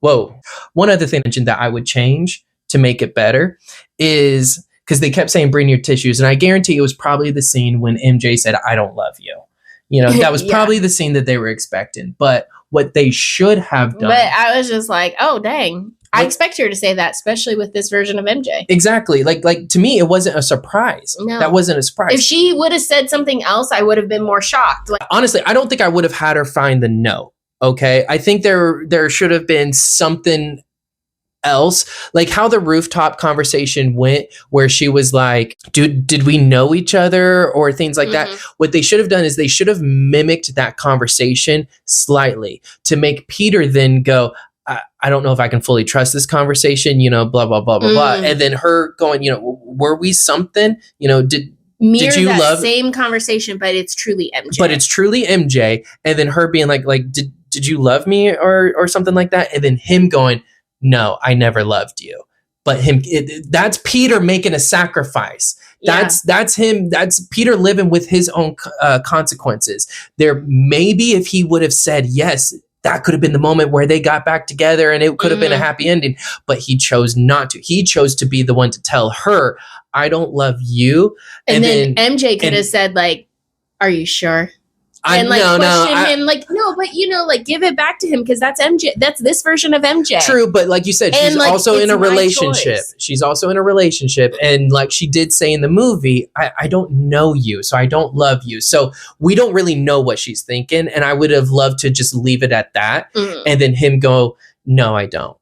whoa. One other thing I mentioned that I would change to make it better is because they kept saying, bring your tissues. And I guarantee it was probably the scene when MJ said, I don't love you. You know, that was probably the scene that they were expecting. But what they should have done. But I was just like, oh, dang. I expect her to say that, especially with this version of MJ. Exactly. Like to me, it wasn't a surprise. No. That wasn't a surprise. If she would have said something else, I would have been more shocked. Like, honestly, I don't think I would have had her find the note. Okay. I think there should have been something else, like how the rooftop conversation went, where she was like, did we know each other, or things like that. What they should have done is they should have mimicked that conversation slightly to make Peter then go, I don't know if I can fully trust this conversation, you know, blah, blah, blah, blah, blah. And then her going, you know, were we something, you know, did you that love same conversation, but it's truly MJ. But it's truly MJ. And then her being like, did you love me or something like that? And then him going, no, I never loved you. But that's Peter making a sacrifice. That's him. That's Peter living with his own consequences. There, maybe if he would have said yes, that could have been the moment where they got back together and it could have been a happy ending. But he chose not to. He chose to be the one to tell her, I don't love you. And then MJ could have said, like, are you sure? And question him, like, no, but you know, like, give it back to him because that's MJ. That's this version of MJ. True, but like you said, she's also in a relationship. She's also in a relationship, and like she did say in the movie, I don't know you, so I don't love you. So we don't really know what she's thinking, and I would have loved to just leave it at that, and then him go, no, I don't.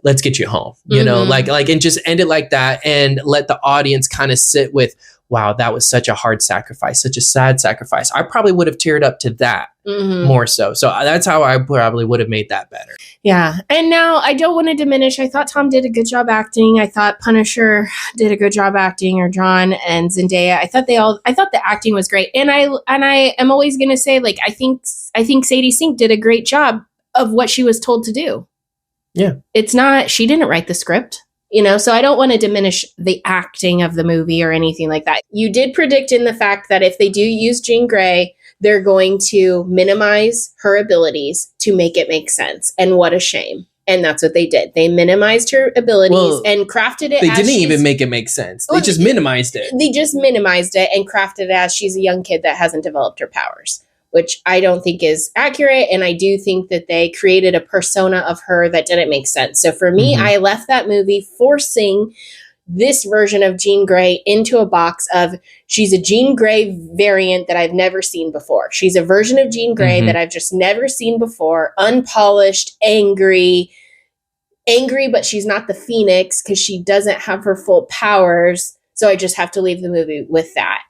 Let's get you home. You know, like, and just end it like that, and let the audience kind of sit with, wow, that was such a hard sacrifice, such a sad sacrifice. I probably would have teared up to that more so. So that's how I probably would have made that better. Yeah. And now I don't want to diminish. I thought Tom did a good job acting. I thought Punisher did a good job acting, or John and Zendaya. I thought the acting was great. And I am always going to say, like, I think Sadie Sink did a great job of what she was told to do. Yeah. She didn't write the script. You know, so I don't want to diminish the acting of the movie or anything like that. You did predict in the fact that if they do use Jean Grey, they're going to minimize her abilities to make it make sense. And what a shame. And that's what they did. They minimized her abilities and crafted it. They didn't even make it make sense. They just minimized it. They just minimized it and crafted it as she's a young kid that hasn't developed her powers, which I don't think is accurate. And I do think that they created a persona of her that didn't make sense. So for me, I left that movie forcing this version of Jean Grey into a box of, she's a Jean Grey variant that I've never seen before. She's a version of Jean Grey that I've just never seen before. Unpolished, angry, but she's not the Phoenix because she doesn't have her full powers. So I just have to leave the movie with that.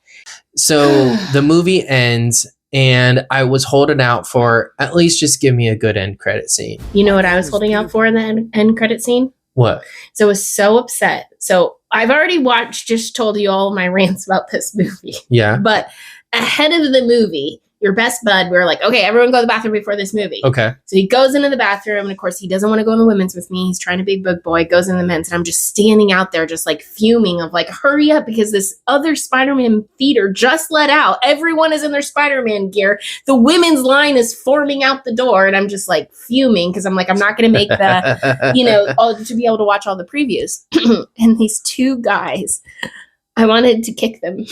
So the movie ends, and I was holding out for at least just give me a good end credit scene. You know what I was holding out for in the end credit scene? What? So I was so upset. So I've already just told you all my rants about this movie. Yeah. But ahead of the movie, your best bud, we were like, okay, everyone go to the bathroom before this movie. Okay. So he goes into the bathroom, and of course he doesn't want to go in the women's with me. He's trying to be a big boy, goes in the men's, and I'm just standing out there just like fuming of like, hurry up, because this other Spider-Man theater just let out. Everyone is in their Spider-Man gear. The women's line is forming out the door, and I'm just like fuming because I'm like, I'm not going to make the, you know, to be able to watch all the previews. And these two guys, I wanted to kick them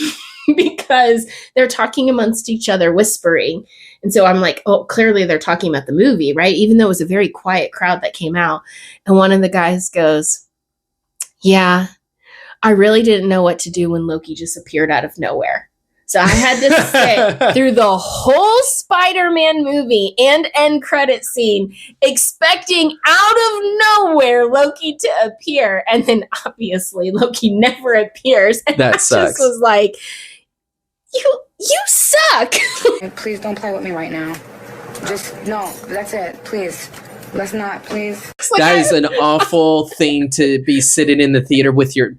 because they're talking amongst each other, whispering. And so I'm like, oh, clearly they're talking about the movie, right? Even though it was a very quiet crowd that came out. And one of the guys goes, yeah, I really didn't know what to do when Loki just appeared out of nowhere. So I had to sit through the whole Spider-Man movie and end credit scene expecting out of nowhere Loki to appear. And then obviously Loki never appears. And that sucks. just was like, You suck. Please don't play with me right now. Just, no, that's it. Please. Let's not, please. That is an awful thing to be sitting in the theater with your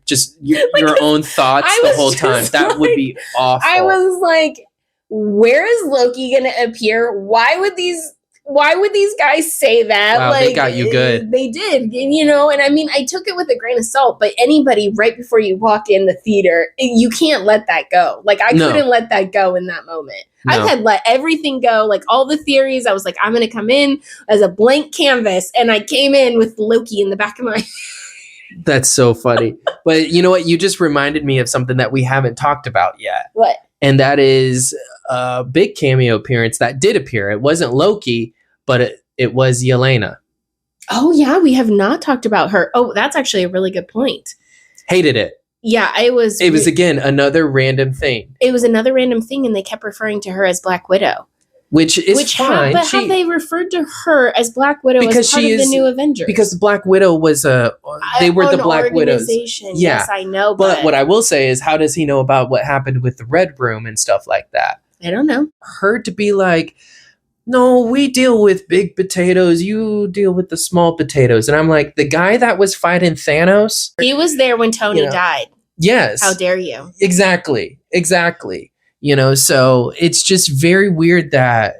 own thoughts the whole time. That would be awful. I was like, where is Loki going to appear? Why would these guys say that? Wow, like, they got you good. They did, and I mean, I took it with a grain of salt, but anybody right before you walk in the theater, you can't let that go. Like, I couldn't let that go in that moment. No. I had let everything go, like all the theories. I was like, I'm going to come in as a blank canvas, and I came in with Loki in the back of my That's so funny. But you know what? You just reminded me of something that we haven't talked about yet. What? And that is a big cameo appearance that did appear. It wasn't Loki, but it was Yelena. Oh, yeah. We have not talked about her. Oh, that's actually a really good point. Hated it. Yeah, it was, again, another random thing. It was another random thing, and they kept referring to her as Black Widow. Which is fine. But have they referred to her as Black Widow as part of the new Avengers? Because Black Widow was they were the Black Widows. Yeah. Yes, I know. But what I will say is, how does he know about what happened with the Red Room and stuff like that? I don't know. Her to be like, no, we deal with big potatoes. You deal with the small potatoes. And I'm like, the guy that was fighting Thanos. He was there when Tony died. Yes. How dare you? Exactly. So it's just very weird that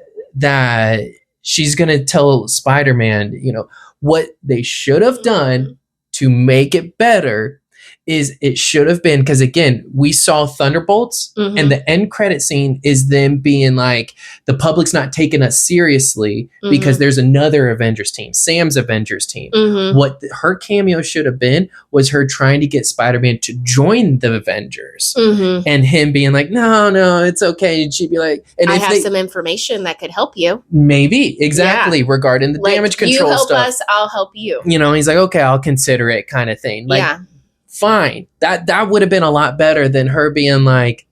she's going to tell Spider-Man, what they should have done to make it better is it should have been, because again, we saw Thunderbolts and the end credit scene is them being like, the public's not taking us seriously because there's another Avengers team, Sam's Avengers team. What her cameo should have been was her trying to get Spider-Man to join the Avengers and him being like, no, it's okay. And she'd be like, and I have some information that could help you. Maybe, exactly, regarding the damage control you help stuff. us, I'll help you. He's like, okay, I'll consider it kind of thing. Like, fine. That would have been a lot better than her being like,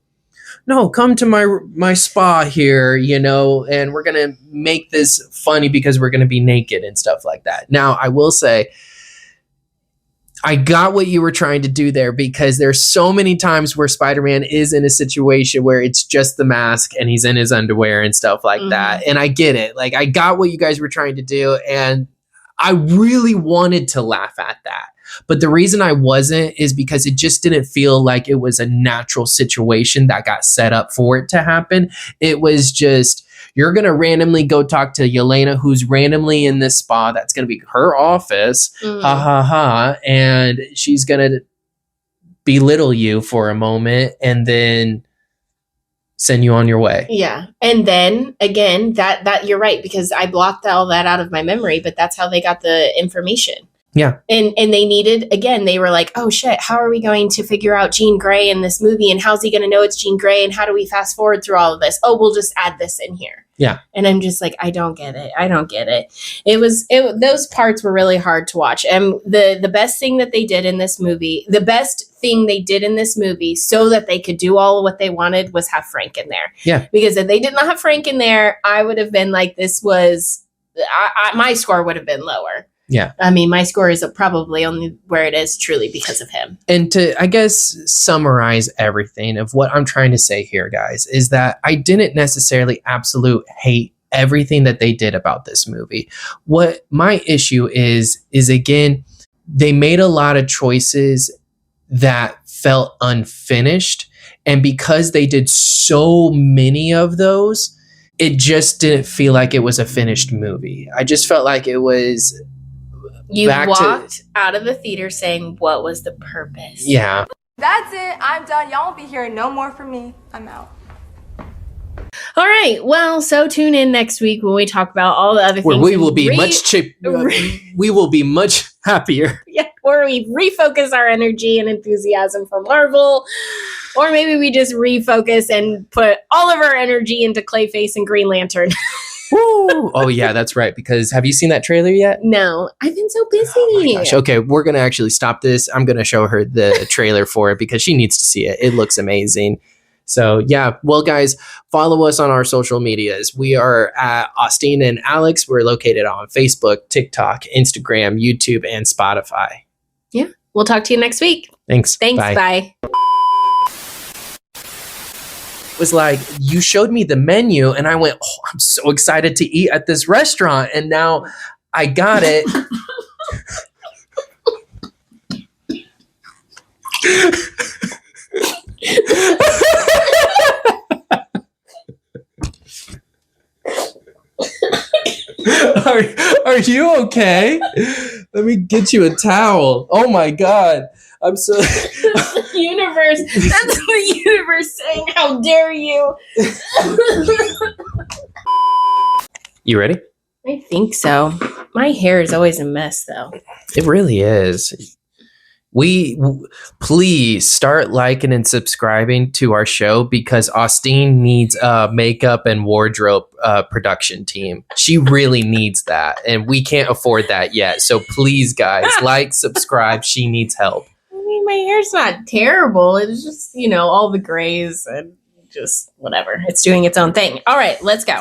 no, come to my spa here, and we're going to make this funny because we're going to be naked and stuff like that. Now, I will say, I got what you were trying to do there, because there's so many times where Spider-Man is in a situation where it's just the mask and he's in his underwear and stuff like that. And I get it. Like, I got what you guys were trying to do, and I really wanted to laugh at that. But the reason I wasn't is because it just didn't feel like it was a natural situation that got set up for it to happen. It was just, you're going to randomly go talk to Yelena, who's randomly in this spa. That's going to be her office. And she's going to belittle you for a moment and then send you on your way. Yeah. And then again, that you're right, because I blocked all that out of my memory, but that's how they got the information. Yeah. And they needed, again, they were like, oh shit, how are we going to figure out Jean Grey in this movie? And how's he going to know it's Jean Grey? And how do we fast forward through all of this? Oh, we'll just add this in here. Yeah. And I'm just like, I don't get it. Those parts were really hard to watch. And the best thing that they did in this movie, so that they could do all of what they wanted, was have Frank in there. Yeah. Because if they did not have Frank in there, I would have been like, my score would have been lower. Yeah. I mean, my score is probably only where it is truly because of him. And to, I guess, summarize everything of what I'm trying to say here, guys, is that I didn't necessarily absolute hate everything that they did about this movie. What my issue is again, they made a lot of choices that felt unfinished. And because they did so many of those, it just didn't feel like it was a finished movie. I just felt like it was... You walked out of the theater saying, what was the purpose? Yeah. That's it. I'm done. Y'all won't be hearing no more from me. I'm out. All right. Well, so tune in next week when we talk about all the other where things. We will be we will be much happier. Yeah, where we refocus our energy and enthusiasm for Marvel. Or maybe we just refocus and put all of our energy into Clayface and Green Lantern. Woo! Oh yeah, that's right. Because have you seen that trailer yet? No, I've been so busy. Oh my gosh. Okay, we're gonna actually stop this. I'm gonna show her the trailer for it because she needs to see it. It looks amazing. So yeah, well guys, follow us on our social medias. We are at Austine and Alex. We're located on Facebook, TikTok, Instagram, YouTube, and Spotify. Yeah, we'll talk to you next week. Thanks. Bye. was like, you showed me the menu and I went, oh, I'm so excited to eat at this restaurant. And now I got it. Are you okay? Let me get you a towel. Oh my God. I'm so the universe. That's the universe saying, how dare you? You ready? I think so. My hair is always a mess though. It really is. Please start liking and subscribing to our show because Austine needs a makeup and wardrobe production team. She really needs that, and we can't afford that yet. So please, guys, like, subscribe. She needs help. I mean, my hair's not terrible. It's just, all the grays and just whatever. It's doing its own thing. All right, let's go.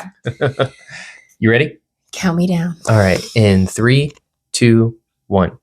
You ready? Count me down. All right. In 3, 2, 1.